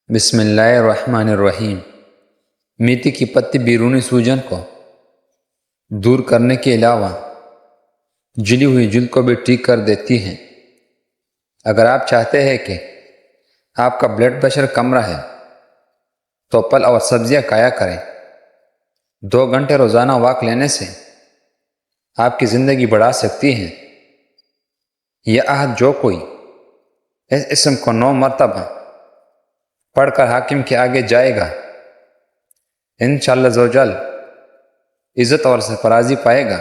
بسم اللہ الرحمن الرحیم۔ میتھی کی پتی بیرونی سوجن کو دور کرنے کے علاوہ جلی ہوئی جلد کو بھی ٹھیک کر دیتی ہیں۔ اگر آپ چاہتے ہیں کہ آپ کا بلڈ پریشر کم رہے تو پھل اور سبزیاں کھایا کریں۔ 2 گھنٹے روزانہ واک لینے سے آپ کی زندگی بڑھا سکتی ہیں۔ یہ عہد جو کوئی اس اسم کو 9 مرتبہ پڑھ کر حاکم کے آگے جائے گا، انشاءاللہ زوجل عزت اور سرفرازی پائے گا۔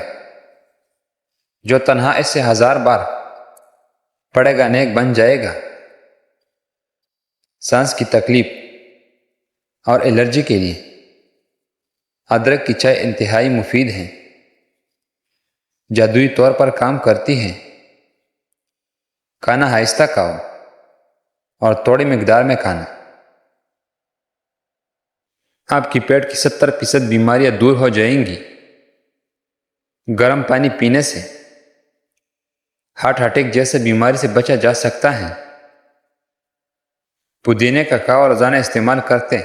جو تنہا اس سے 1000 بار پڑھے گا نیک بن جائے گا۔ سانس کی تکلیف اور الرجی کے لیے ادرک کی چائے انتہائی مفید ہے، جادوئی طور پر کام کرتی ہے۔ کھانا آہستہ کھاؤ اور تھوڑی مقدار میں کھانا۔ آپ کی پیٹ کی 70% بیماریاں دور ہو جائیں گی۔ گرم پانی پینے سے ہارٹ اٹیک جیسے بیماری سے بچا جا سکتا ہے۔ پودینے کا کاوا روزانہ استعمال کرتے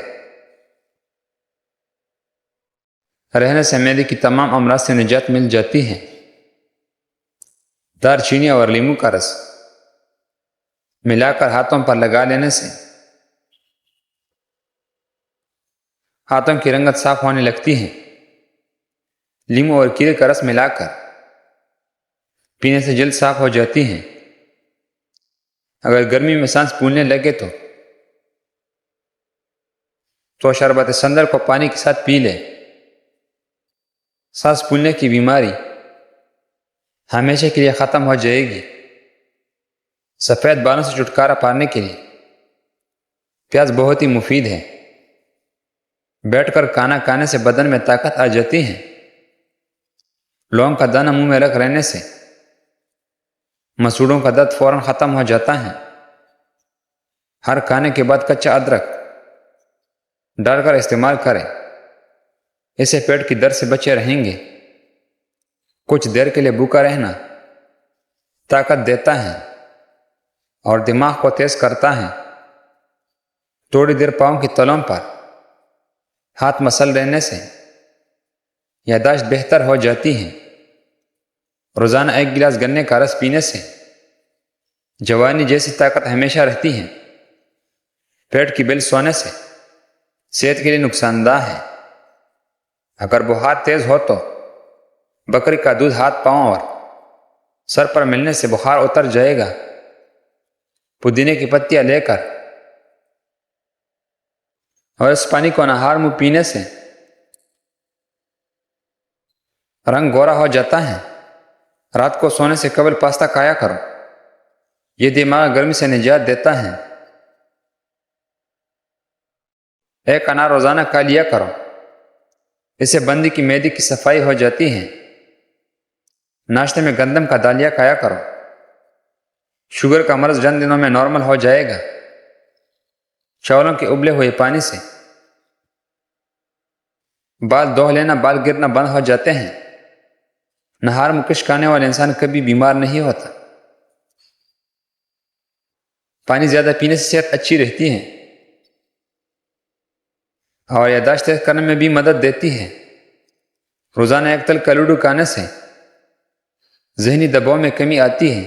رہنے سے معدے کی تمام امراض سے نجات مل جاتی ہے۔ دار چینی اور لیموں کا رس ملا کر ہاتھوں پر لگا لینے سے ہاتھوں کی رنگت صاف ہونے لگتی ہے۔ لیموں اور کیلے کا رس ملا کر پینے سے جلد صاف ہو جاتی ہے۔ اگر گرمی میں سانس پھولنے لگے تو شربت سندر کو پانی کے ساتھ پی لے۔ سانس پھولنے کی بیماری ہمیشہ کے لیے ختم ہو جائے گی۔ سفید بالوں سے چھٹکارا پانے کے لیے پیاز بہت ہی مفید ہے۔ بیٹھ کر کھانا کھانے سے بدن میں طاقت آ جاتی ہے۔ لونگ کا دانہ منہ میں رکھ رہنے سے مسوڑوں کا درد فوراً ختم ہو جاتا ہے۔ ہر کھانے کے بعد کچا ادرک ڈال کر استعمال کریں، اس سے پیٹ کی درد سے بچے رہیں گے۔ کچھ دیر کے لیے بھوکا رہنا طاقت دیتا ہے اور دماغ کو تیز کرتا ہے۔ تھوڑی دیر پاؤں کی تلوؤں پر ہاتھ مسل لینے سے یادداشت بہتر ہو جاتی ہے۔ روزانہ 1 گلاس گنے کا رس پینے سے جوانی جیسی طاقت ہمیشہ رہتی ہے۔ پیٹ کی بل سونے سے صحت کے لیے نقصان دہ ہے۔ اگر بخار تیز ہو تو بکری کا دودھ ہاتھ پاؤں اور سر پر ملنے سے بخار اتر جائے گا۔ پودینے کی پتیاں لے کر اور اس پانی کو نہار منہ پینے سے رنگ گورا ہو جاتا ہے۔ رات کو سونے سے قبل پاستا کھایا کرو، یہ دماغ گرمی سے نجات دیتا ہے۔ 1 انار روزانہ کھا لیا کرو، اس سے بندی کی معدے کی صفائی ہو جاتی ہے۔ ناشتے میں گندم کا دالیہ کھایا کرو، شوگر کا مرض چند دنوں میں نارمل ہو جائے گا۔ چاولوں کے ابلے ہوئے پانی سے بال دھو لینا، بال گرنا بند ہو جاتے ہیں۔ نہار منہ خشک کھانے والا انسان کبھی بیمار نہیں ہوتا۔ پانی زیادہ پینے سے صحت اچھی رہتی ہے اور یادداشت تیز کرنے میں بھی مدد دیتی ہے۔ روزانہ 1 تل کا لڈو کھانے سے ذہنی دباؤ میں کمی آتی ہے۔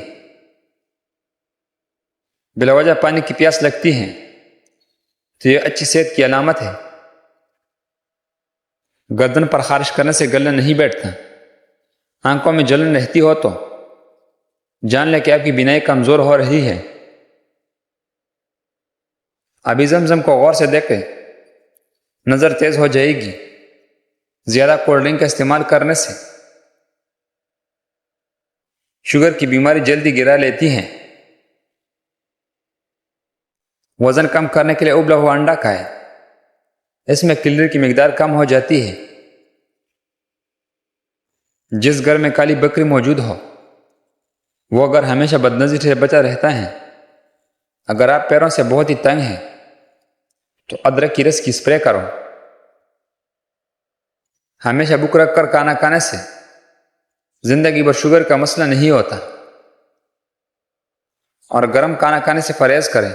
بلا وجہ پانی کی پیاس لگتی ہے تو یہ اچھی صحت کی علامت ہے۔ گردن پر خارش کرنے سے گلہ نہیں بیٹھتا۔ آنکھوں میں جلن رہتی ہو تو جان لیں کہ آپ کی بینائی کمزور ہو رہی ہے۔ ابھی زمزم کو غور سے دیکھیں، نظر تیز ہو جائے گی۔ زیادہ کولڈ ڈرنک کا استعمال کرنے سے شوگر کی بیماری جلدی گرا لیتی ہے۔ وزن کم کرنے کے لیے ابلا ہوا انڈا کھائیں، اس میں کیلوری کی مقدار کم ہو جاتی ہے۔ جس گھر میں کالی بکری موجود ہو وہ گھر ہمیشہ بدنظری سے بچا رہتا ہے۔ اگر آپ پیروں سے بہت ہی تنگ ہیں تو ادرک کی رس کی سپرے کرو۔ ہمیشہ بھوک رکھ کر کھانا کھانے سے زندگی بھر شوگر کا مسئلہ نہیں ہوتا، اور گرم کھانا کھانے سے پرہیز کریں۔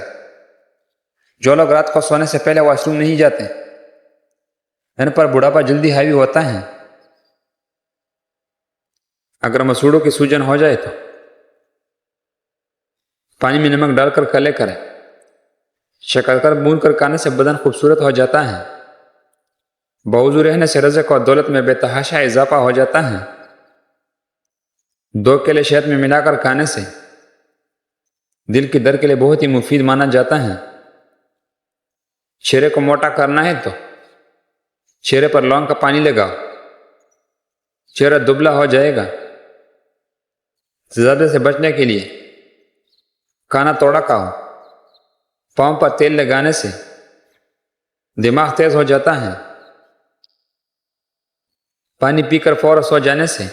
جو لوگ رات کو سونے سے پہلے واش روم نہیں جاتے ان پر بڑھاپا جلدی حاوی ہوتا ہے۔ اگر مسوڑوں کی سوجن ہو جائے تو پانی میں نمک ڈال کر کلے کریں، شکر کر بھون کر کھانے سے بدن خوبصورت ہو جاتا ہے۔ بوضو رہنے سے رزق اور دولت میں بے تحاشا اضافہ ہو جاتا ہے۔ 2 کیلے شہد میں ملا کر کھانے سے دل کی درد کے لیے بہت ہی مفید مانا جاتا ہے۔ چہرے کو موٹا کرنا ہے تو چہرے پر لونگ کا پانی لگاؤ، چہرہ دبلا ہو جائے گا۔ زیادہ سے بچنے کے لیے کھانا توڑا کھاؤ۔ پاؤں پر تیل لگانے سے دماغ تیز ہو جاتا ہے۔ پانی پی کر فوراً سو جانے سے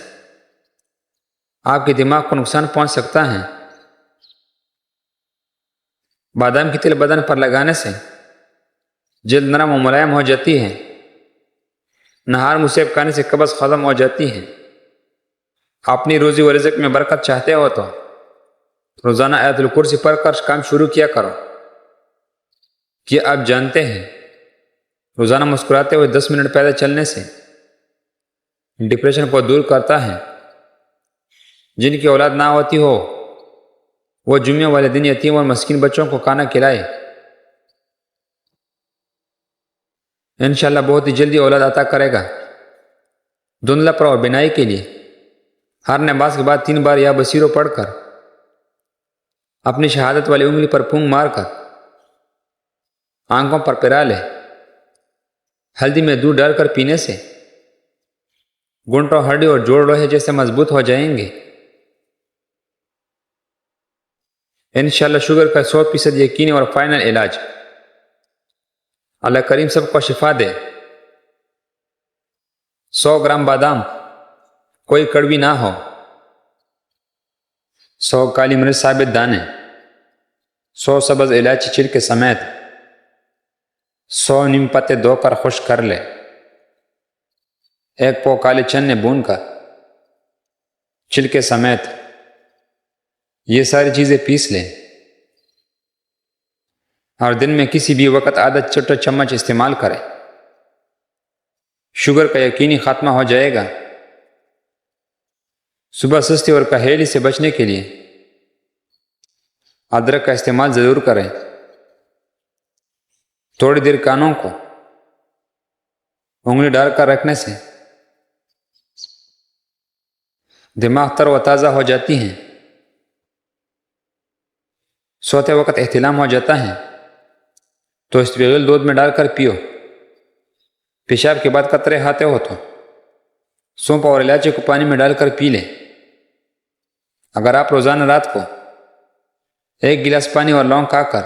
آپ کے دماغ کو نقصان پہنچ سکتا ہے۔ بادام کی تیل بدن پر لگانے سے جلد نرم و ملائم ہو جاتی ہے۔ نہار مسیب کھانے سے قبض ختم ہو جاتی ہے۔ اپنی روزی و رزق میں برکت چاہتے ہو تو روزانہ آیت الکرسی پڑھ کر کام شروع کیا کرو۔ کیا آپ جانتے ہیں روزانہ مسکراتے ہوئے 10 منٹ پیدل چلنے سے ڈپریشن کو دور کرتا ہے۔ جن کی اولاد نہ ہوتی ہو وہ جمعے والے دن یتیم اور مسکین بچوں کو کھانا کھلائے، انشاءاللہ بہت ہی جلدی اولاد عطا کرے گا۔ دھندلا پر اور بینائی کے لیے ہر نماز کے بعد 3 بار یا بصیرو پڑھ کر اپنی شہادت والی انگلی پر پھونک مار کر آنکھوں پر پھیرا لے۔ ہلدی میں دودھ ڈال کر پینے سے گھنٹوں ہڈی اور جوڑ لوہے جیسے مضبوط ہو جائیں گے۔ انشاءاللہ شوگر کا 100% یقینی اور فائنل علاج۔ اللہ کریم سب کو شفا دے۔ 100 گرام بادام کوئی کڑوی نہ ہو، 100 کالی مرچ ثابت دانے، 100 سبز الائچی چھلکے سمیت، 100 نیم پتے دھو کر خشک کر لے۔ 1 پو کالے چنے بھون کر چھلکے سمیت یہ ساری چیزیں پیس لیں اور دن میں کسی بھی وقت آدھا چھوٹا چمچ استعمال کریں۔ شوگر کا یقینی خاتمہ ہو جائے گا۔ صبح سستی اور کہیلی سے بچنے کے لیے ادرک کا استعمال ضرور کریں۔ تھوڑی دیر کانوں کو انگلی ڈال کر رکھنے سے دماغ تر و تازہ ہو جاتی ہیں۔ سوتے وقت احتلام ہو جاتا ہے تو اسپیغل دودھ میں ڈال کر پیو۔ پیشاب کے بعد قطرے آتے ہو تو سونف اور الائچی کو پانی میں ڈال کر پی لیں۔ اگر آپ روزانہ رات کو 1 گلاس پانی اور لونگ کھا کر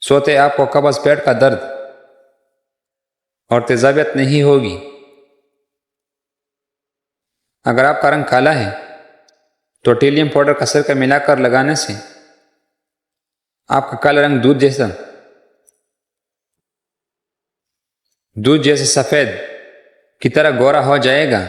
سوتے آپ کو قبض، پیٹ کا درد اور تیزابیت نہیں ہوگی۔ اگر آپ کا رنگ کالا ہے تو ٹیلیم پاؤڈر کا سرکہ ملا کر لگانے سے آپ کا کالا رنگ دودھ جیسے سفید کی طرح گورا ہو جائے گا۔